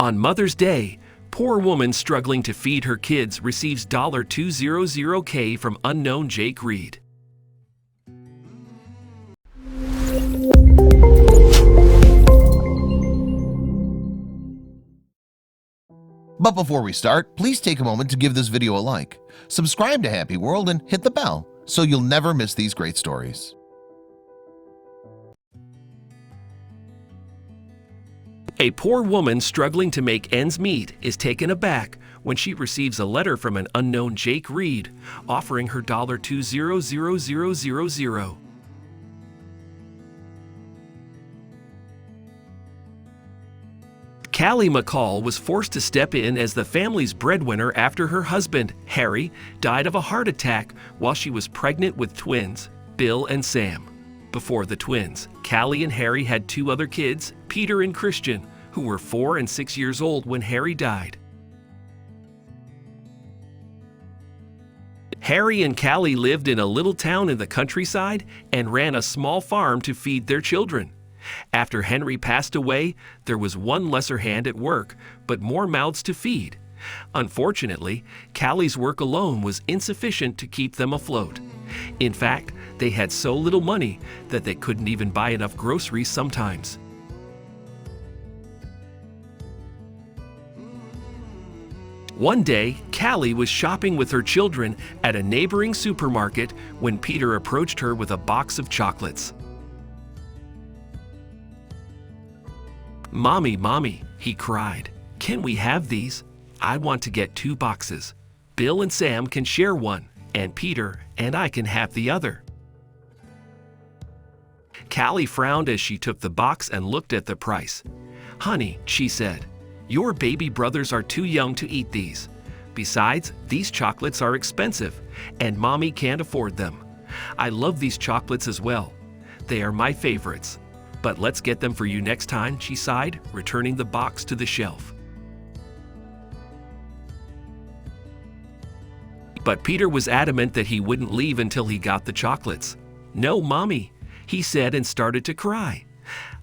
On Mother's Day, poor woman struggling to feed her kids receives $200K from unknown Jake Reid. But before we start, please take a moment to give this video a like, subscribe to Happy World, and hit the bell so you'll never miss these great stories. A poor woman struggling to make ends meet is taken aback when she receives a letter from an unknown Jake Reid offering her $200,000. Callie McCall was forced to step in as the family's breadwinner after her husband, Harry, died of a heart attack while she was pregnant with twins, Bill and Sam. Before the twins, Callie and Harry had two other kids, Peter and Christian, who were 4 and 6 years old when Harry died. Harry and Callie lived in a little town in the countryside and ran a small farm to feed their children. After Henry passed away, there was one lesser hand at work, but more mouths to feed. Unfortunately, Callie's work alone was insufficient to keep them afloat. In fact, they had so little money that they couldn't even buy enough groceries sometimes. One day, Callie was shopping with her children at a neighboring supermarket when Peter approached her with a box of chocolates. "Mommy, Mommy," he cried, "can we have these? I want to get 2 boxes. Bill and Sam can share one, and Peter and I can have the other." Callie frowned as she took the box and looked at the price. "Honey," she said, "your baby brothers are too young to eat these. Besides, these chocolates are expensive, and Mommy can't afford them. I love these chocolates as well. They are my favorites. But let's get them for you next time," she sighed, returning the box to the shelf. But Peter was adamant that he wouldn't leave until he got the chocolates. "No, Mommy," he said and started to cry.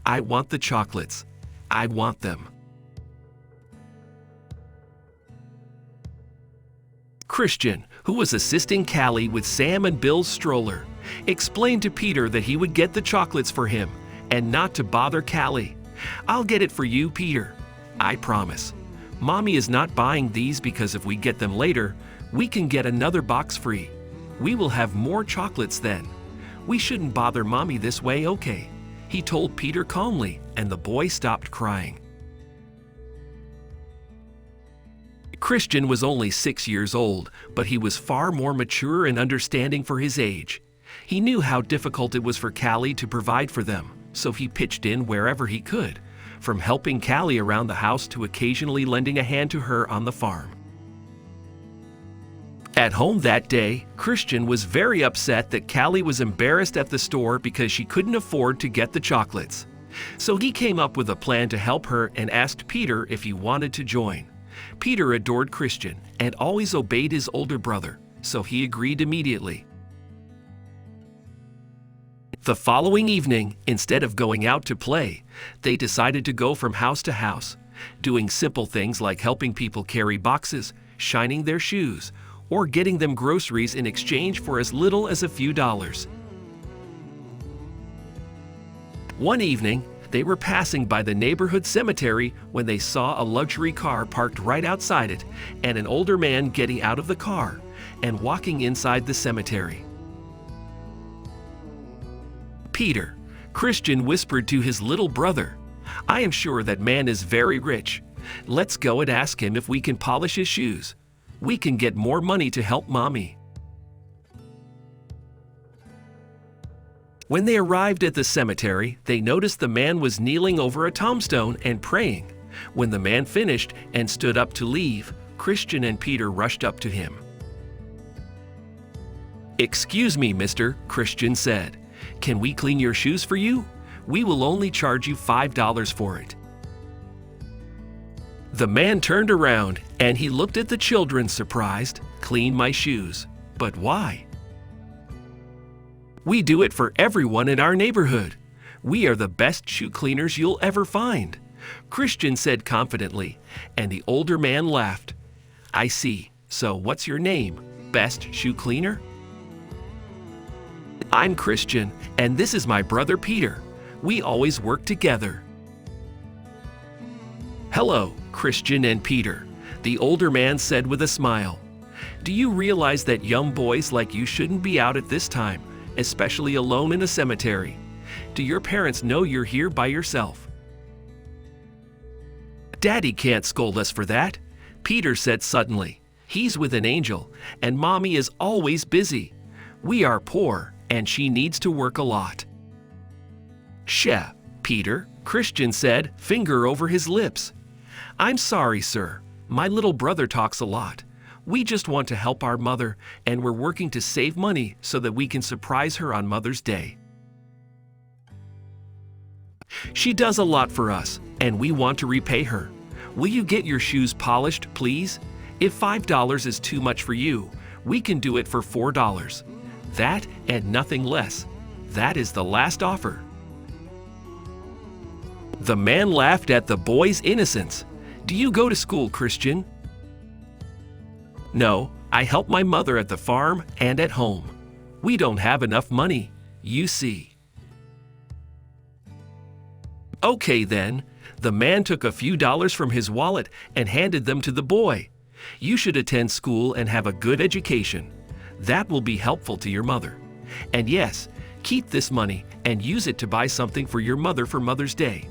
"I want the chocolates. I want them." Christian, who was assisting Callie with Sam and Bill's stroller, explained to Peter that he would get the chocolates for him and not to bother Callie. "I'll get it for you, Peter. I promise. Mommy is not buying these because if we get them later, we can get another box free. We will have more chocolates then. We shouldn't bother Mommy this way, okay?" he told Peter calmly, and the boy stopped crying. Christian was only 6 years old, but he was far more mature and understanding for his age. He knew how difficult it was for Callie to provide for them, so he pitched in wherever he could, from helping Callie around the house to occasionally lending a hand to her on the farm. At home that day, Christian was very upset that Callie was embarrassed at the store because she couldn't afford to get the chocolates. So he came up with a plan to help her and asked Peter if he wanted to join. Peter adored Christian and always obeyed his older brother, so he agreed immediately. The following evening, instead of going out to play, they decided to go from house to house, doing simple things like helping people carry boxes, shining their shoes, or getting them groceries in exchange for as little as a few dollars. One evening, they were passing by the neighborhood cemetery when they saw a luxury car parked right outside it and an older man getting out of the car and walking inside the cemetery. "Peter," Christian whispered to his little brother, "I am sure that man is very rich. Let's go and ask him if we can polish his shoes. We can get more money to help Mommy." When they arrived at the cemetery, they noticed the man was kneeling over a tombstone and praying. When the man finished and stood up to leave, Christian and Peter rushed up to him. "Excuse me, mister," Christian said. "Can we clean your shoes for you? We will only charge you $5 for it." The man turned around and he looked at the children surprised. "Clean my shoes. But why?" "We do it for everyone in our neighborhood. We are the best shoe cleaners you'll ever find. Christian said confidently, and the older man laughed. I see. So what's your name? Best Shoe Cleaner? I'm Christian, and this is my brother Peter. We always work together. Hello, Christian and Peter, the older man said with a smile. Do you realize that young boys like you shouldn't be out at this time, especially alone in a cemetery? Do your parents know you're here by yourself? Daddy can't scold us for that, Peter said suddenly. He's with an angel, and Mommy is always busy. We are poor, and she needs to work a lot. Sheh, Peter, Christian said, finger over his lips. I'm sorry, sir. My little brother talks a lot. We just want to help our mother, and we're working to save money so that we can surprise her on Mother's Day. She does a lot for us, and we want to repay her. Will you get your shoes polished, please? If $5 is too much for you, we can do it for $4. That and nothing less. That is the last offer. The man laughed at the boy's innocence. Do you go to school, Christian? No, I help my mother at the farm and at home. We don't have enough money, you see. Okay then, the man took a few dollars from his wallet and handed them to the boy. You should attend school and have a good education. That will be helpful to your mother. And yes, keep this money and use it to buy something for your mother for Mother's Day.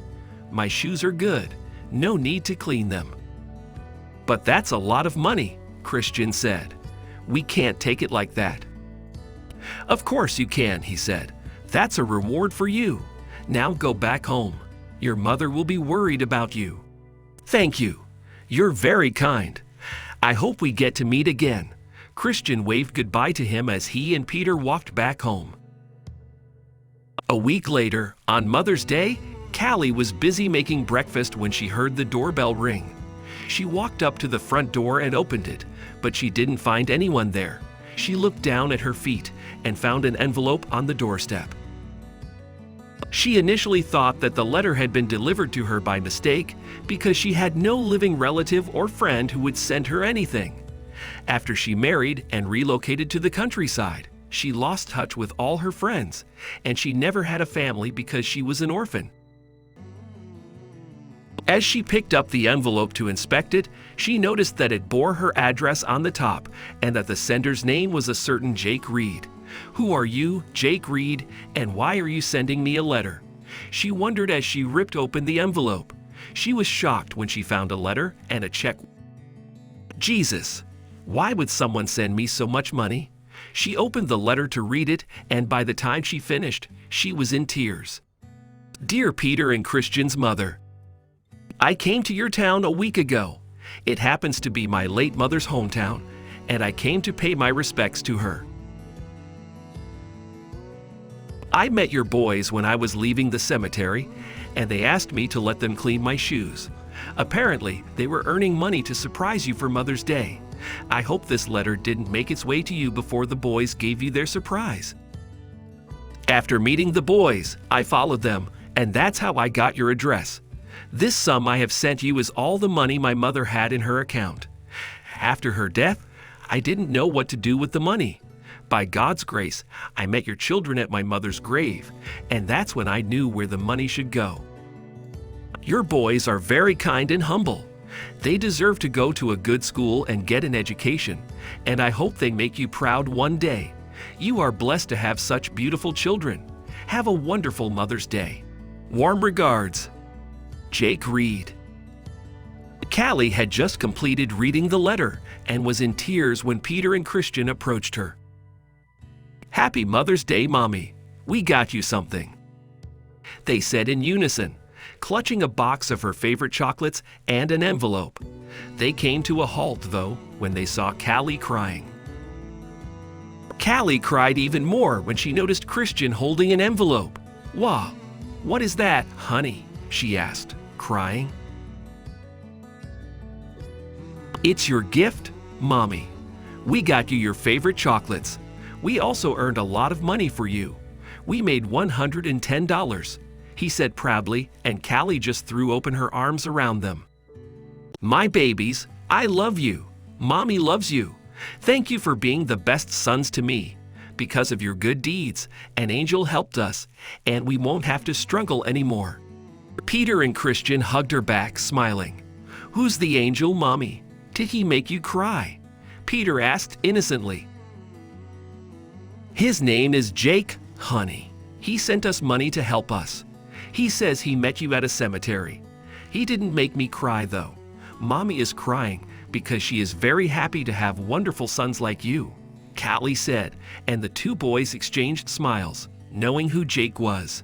My shoes are good. No need to clean them. But that's a lot of money, Christian said. We can't take it like that. Of course you can, he said. That's a reward for you. Now go back home. Your mother will be worried about you. Thank you. You're very kind. I hope we get to meet again. Christian waved goodbye to him as he and Peter walked back home. A week later, on Mother's Day, Callie was busy making breakfast when she heard the doorbell ring. She walked up to the front door and opened it, but she didn't find anyone there. She looked down at her feet and found an envelope on the doorstep. She initially thought that the letter had been delivered to her by mistake because she had no living relative or friend who would send her anything. After she married and relocated to the countryside, she lost touch with all her friends, and she never had a family because she was an orphan. As she picked up the envelope to inspect it, she noticed that it bore her address on the top and that the sender's name was a certain Jake Reid. Who are you, Jake Reid, and why are you sending me a letter? She wondered as she ripped open the envelope. She was shocked when she found a letter and a check. Jesus, why would someone send me so much money? She opened the letter to read it, and by the time she finished, she was in tears. Dear Peter and Christian's mother, I came to your town a week ago. It happens to be my late mother's hometown, and I came to pay my respects to her. I met your boys when I was leaving the cemetery, and they asked me to let them clean my shoes. Apparently, they were earning money to surprise you for Mother's Day. I hope this letter didn't make its way to you before the boys gave you their surprise. After meeting the boys, I followed them, and that's how I got your address. This sum I have sent you is all the money my mother had in her account. After her death, I didn't know what to do with the money. By God's grace, I met your children at my mother's grave, and that's when I knew where the money should go. Your boys are very kind and humble. They deserve to go to a good school and get an education, and I hope they make you proud one day. You are blessed to have such beautiful children. Have a wonderful Mother's Day. Warm regards, Jake Reid. Callie had just completed reading the letter and was in tears when Peter and Christian approached her. Happy Mother's Day, Mommy. We got you something, they said in unison, clutching a box of her favorite chocolates and an envelope. They came to a halt, though, when they saw Callie crying. Callie cried even more when she noticed Christian holding an envelope. Wow, what is that, honey? She asked, crying. It's your gift, Mommy. We got you your favorite chocolates. We also earned a lot of money for you. We made $110. he said proudly, and Callie just threw open her arms around them. My babies, I love you. Mommy loves you. Thank you for being the best sons to me. Because of your good deeds, an angel helped us, and we won't have to struggle anymore. Peter and Christian hugged her back, smiling. Who's the angel, Mommy? Did he make you cry? Peter asked innocently. His name is Jake, honey. He sent us money to help us. He says he met you at a cemetery. He didn't make me cry, though. Mommy is crying because she is very happy to have wonderful sons like you, Callie said, and the two boys exchanged smiles, knowing who Jake was.